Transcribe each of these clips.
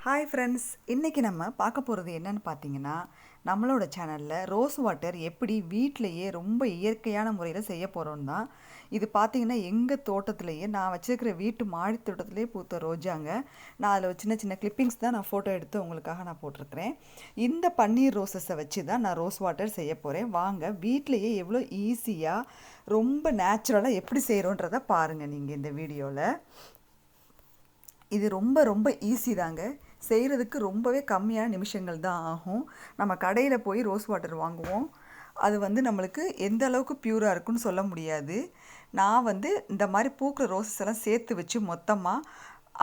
Hi friends, இன்றைக்கி நம்ம பார்க்க போகிறது என்னென்னு பார்த்தீங்கன்னா, நம்மளோட சேனலில் ரோஸ் வாட்டர் எப்படி வீட்டிலையே ரொம்ப இயற்கையான முறையில் செய்ய போகிறோன்னு தான். இது பார்த்திங்கன்னா எங்கள் தோட்டத்திலேயே நான் வச்சுருக்கிற வீட்டு மாடி தோட்டத்திலே பூத்த ரோஜாங்க. நான் அதில் சின்ன சின்ன கிளிப்பிங்ஸ் தான் நான் ஃபோட்டோ எடுத்து உங்களுக்காக நான் போட்டிருக்கிறேன். இந்த பன்னீர் ரோசஸை வச்சு தான் நான் ரோஸ் வாட்டர் செய்ய போகிறேன். வாங்க வீட்டிலையே எவ்வளோ ஈஸியாக ரொம்ப நேச்சுரலாக எப்படி செய்கிறோன்றதை பாருங்கள் நீங்கள் இந்த வீடியோவில். இது ரொம்ப ரொம்ப ஈஸி தாங்க. செய்கிறதுக்கு ரொம்பவே கம்மியான நிமிஷங்கள் தான் ஆகும். நம்ம கடையில் போய் ரோஸ் வாட்டர் வாங்குவோம். அது நம்மளுக்கு எந்த அளவுக்கு பியூராக இருக்குன்னு சொல்ல முடியாது. நான் இந்த மாதிரி பூக்கிற ரோசஸ் எல்லாம் சேர்த்து வச்சு மொத்தமாக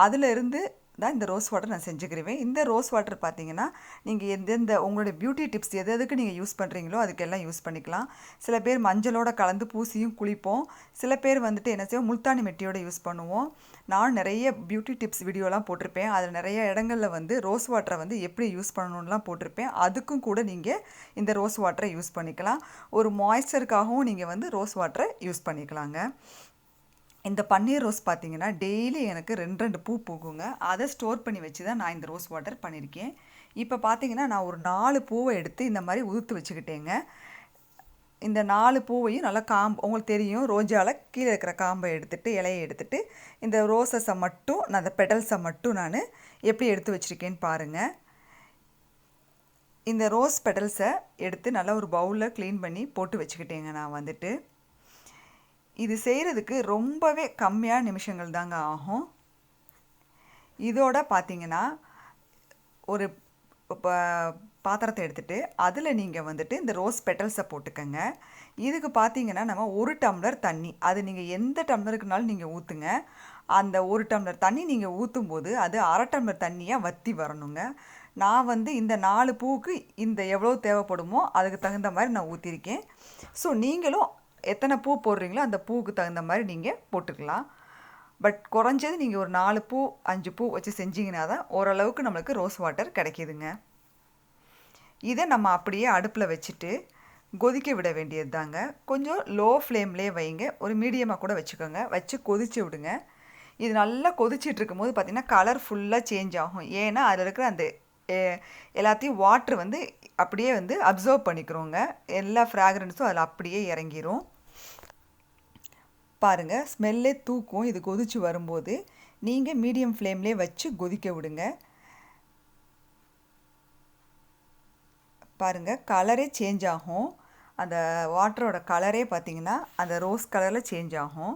அதில் இருந்து தான் இந்த ரோஸ் வாட்டர் நான் செஞ்சுக்கிருவேன். இந்த ரோஸ் வாட்டர் பார்த்தீங்கன்னா நீங்கள் எந்தெந்த உங்களுடைய பியூட்டி டிப்ஸ் எதுக்கு நீங்கள் யூஸ் பண்ணுறீங்களோ அதுக்கெல்லாம் யூஸ் பண்ணிக்கலாம். சில பேர் மஞ்சளோட கலந்து பூசியும் குளிப்போம். சில பேர் என்ன செய்வோம், முல்தானி மெட்டியோட யூஸ் பண்ணுவோம். நான் நிறைய பியூட்டி டிப்ஸ் வீடியோலாம் போட்டிருப்பேன். அதில் நிறைய இடங்களில் ரோஸ் வாட்டரை எப்படி யூஸ் பண்ணணும்லாம் போட்டிருப்பேன். அதுக்கும் கூட நீங்கள் இந்த ரோஸ் வாட்டரை யூஸ் பண்ணிக்கலாம். ஒரு மாய்ஸ்சருக்காகவும் நீங்கள் ரோஸ் வாட்டரை யூஸ் பண்ணிக்கலாங்க. இந்த பன்னீர் ரோஸ் பார்த்திங்கன்னா டெய்லி எனக்கு 2 பூ பூக்குங்க. அதை ஸ்டோர் பண்ணி வச்சு தான் நான் இந்த ரோஸ் வாட்டர் பண்ணியிருக்கேன். இப்போ பார்த்திங்கன்னா நான் ஒரு 4 பூவை எடுத்து இந்த மாதிரி உதுத்து வச்சுக்கிட்டேங்க. இந்த 4 பூவையும் நல்லா உங்களுக்கு தெரியும், ரோஜாவில் கீழே இருக்கிற காம்பை எடுத்துகிட்டு இலையை எடுத்துகிட்டு இந்த ரோசஸை மட்டும் நான் அந்த பெட்டல்ஸை மட்டும் நான் எப்படி எடுத்து வச்சுருக்கேன்னு பாருங்கள். இந்த ரோஸ் பெட்டல்ஸை எடுத்து நல்லா ஒரு பவுலில் க்ளீன் பண்ணி போட்டு வச்சுக்கிட்டேங்க. நான் இது செய்கிறதுக்கு ரொம்பவே கம்மியான நிமிஷங்கள் தாங்க ஆகும். இதோட பார்த்திங்கன்னா ஒரு பாத்திரத்தை எடுத்துகிட்டு அதில் நீங்கள் இந்த ரோஸ் பெட்டல்ஸை போட்டுக்கங்க. இதுக்கு பார்த்திங்கன்னா நம்ம 1 டம்ளர் தண்ணி, அது நீங்கள் எந்த டம்ளருக்குனாலும் நீங்கள் ஊற்றுங்க. அந்த 1 டம்ளர் தண்ணி நீங்கள் ஊற்றும் போது அது 1/2 டம்ளர் தண்ணியாக வற்றி வரணுங்க. நான் இந்த 4 பூவுக்கு இந்த எவ்வளோ தேவைப்படுமோ அதுக்கு தகுந்த மாதிரி நான் ஊற்றிருக்கேன். ஸோ நீங்களும் எத்தனை பூ போடுறீங்களோ அந்த பூவுக்கு தகுந்த மாதிரி நீங்கள் போட்டுக்கலாம். பட் குறைஞ்சது நீங்கள் ஒரு 4 பூ 5 பூ வச்சு செஞ்சிங்கன்னா தான் ஓரளவுக்கு நம்மளுக்கு ரோஸ் வாட்டர் கிடைக்கிதுங்க. இதை நம்ம அப்படியே அடுப்பில் வச்சுட்டு கொதிக்க விட வேண்டியது தாங்க. கொஞ்சம் லோ ஃப்ளேம்லேயே வைங்க, ஒரு மீடியமாக கூட வச்சுக்கோங்க. வச்சு கொதிச்சு விடுங்க. இது நல்லா கொதிச்சிட்டு இருக்கும்போது பார்த்திங்கன்னா கலர் ஃபுல்லாக சேஞ்ச் ஆகும். ஏன்னா அதில் இருக்கிற அந்த எல்லாத்தையும் வாட்ரு அப்படியே அப்சர்வ் பண்ணிக்கிறோங்க. எல்லா ஃப்ராக்ரன்ஸும் அதில் அப்படியே இறங்கிரும். பாருங்கள், ஸ்மெல்லே தூக்கும். இது கொதிச்சு வரும்போது நீங்கள் மீடியம் ஃப்ளேம்லேயே வச்சு கொதிக்க விடுங்க. பாருங்கள், கலரே சேஞ்ச் ஆகும். அந்த வாட்டரோட கலரே பார்த்திங்கன்னா அந்த ரோஸ் கலரில் சேஞ்ச் ஆகும்.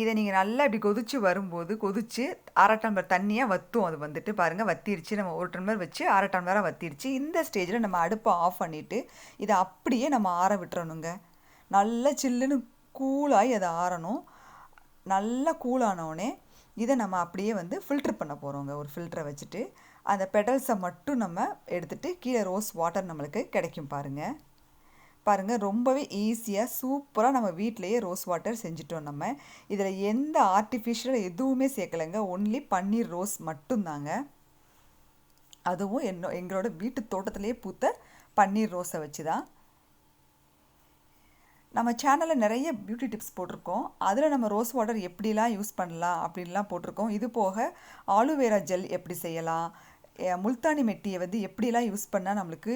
இதை நீங்கள் நல்லா இப்படி கொதிச்சு வரும்போது கொதிச்சு 1/2 டம்ளர் தண்ணியாக வற்றும். அது பாருங்கள் வத்திருச்சு. நம்ம 1 டம்ளர் வச்சு 1/2 டம்ளராக வத்திருச்சு. இந்த ஸ்டேஜில் நம்ம அடுப்பை ஆஃப் பண்ணிவிட்டு இதை அப்படியே நம்ம ஆற விட்டுறணுங்க. நல்லா சில்லுன்னு கூலாகி அதை ஆறணும். நல்லா கூலானோடனே இதை நம்ம அப்படியே ஃபில்ட்ரு பண்ண போகிறோங்க. ஒரு ஃபில்டரை வச்சுட்டு அந்த பெடல்ஸை மட்டும் நம்ம எடுத்துகிட்டு கீழே ரோஸ் வாட்டர் நம்மளுக்கு கிடைக்கும். பாருங்கள், ரொம்பவே ஈஸியாக சூப்பராக நம்ம வீட்டிலையே ரோஸ் வாட்டர் செஞ்சிட்டோம். நம்ம இதில் எந்த ஆர்டிஃபிஷியல் எதுவுமே சேர்க்கலைங்க. ஒன்லி பன்னீர் ரோஸ் மட்டும்தாங்க. அதுவும் எங்களோட வீட்டு தோட்டத்திலேயே பூத்த பன்னீர் ரோஸை வச்சு தான். நம்ம சேனலில் நிறைய பியூட்டி டிப்ஸ் போட்டிருக்கோம். அதில் நம்ம ரோஸ் வாட்டர் எப்படிலாம் யூஸ் பண்ணலாம் அப்படின்லாம் போட்டிருக்கோம். இது போக ஆலோவேரா ஜெல் எப்படி செய்யலாம், முல்தானி மெட்டியை எப்படிலாம் யூஸ் பண்ணால் நம்மளுக்கு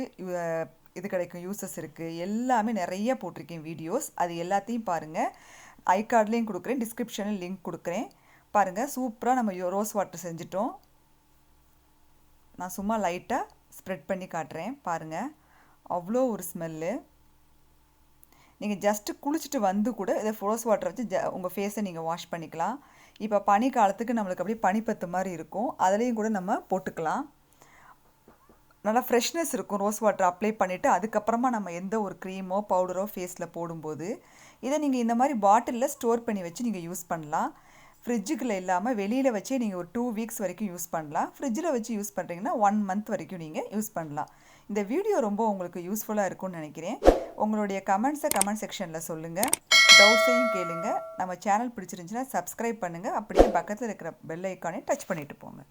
இது கிடைக்கும், யூசஸ் இருக்குது, எல்லாமே நிறைய போட்டிருக்கேன் வீடியோஸ். அது எல்லாத்தையும் பாருங்கள். ஐ கார்ட்லேயும் கொடுக்குறேன், டிஸ்கிரிப்ஷனில் லிங்க் கொடுக்குறேன். பாருங்கள், சூப்பராக நம்ம ரோஸ் வாட்டர் செஞ்சிட்டோம். நான் சும்மா லைட்டாக ஸ்ப்ரெட் பண்ணி காட்டுறேன். பாருங்கள், அவ்வளோ ஒரு ஸ்மெல்லு. நீங்கள் ஜஸ்ட்டு குளிச்சுட்டு கூட இதை ரோஸ் வாட்டர் வச்சு உங்கள் ஃபேஸை நீங்கள் வாஷ் பண்ணிக்கலாம். இப்போ பனி காலத்துக்கு நம்மளுக்கு அப்படியே பனிப்பத்து மாதிரி இருக்கும், அதுலேயும் கூட நம்ம போட்டுக்கலாம். நல்லா ஃப்ரெஷ்னஸ் இருக்கும். ரோஸ் வாட்டர் அப்ளை பண்ணிவிட்டு அதுக்கப்புறமா நம்ம எந்த ஒரு க்ரீமோ பவுடரோ ஃபேஸில் போடும்போது இதை நீங்கள் இந்த மாதிரி பாட்டிலில் ஸ்டோர் பண்ணி வச்சு நீங்கள் யூஸ் பண்ணலாம். ஃப்ரிட்ஜுக்குள்ளே இல்லாமல் வெளியில் வச்சே நீங்கள் ஒரு 2 வீக்ஸ் வரைக்கும் யூஸ் பண்ணலாம். ஃப்ரிட்ஜில் வச்சு யூஸ் பண்ணுறீங்கன்னா 1 மந்த் வரைக்கும் நீங்கள் யூஸ் பண்ணலாம். இந்த வீடியோ ரொம்ப உங்களுக்கு யூஸ்ஃபுல்லாக இருக்கும்னு நினைக்கிறேன். உங்களுடைய கமெண்ட்ஸை கமெண்ட் செக்ஷனில் சொல்லுங்கள். டவுட்ஸையும் கேளுங்க. நம்ம சேனல் பிடிச்சிருந்துச்சுன்னா சப்ஸ்கிரைப் பண்ணுங்கள். அப்படியே பக்கத்தில் இருக்கிற பெல் ஐக்கானே டச் பண்ணிவிட்டு போங்க.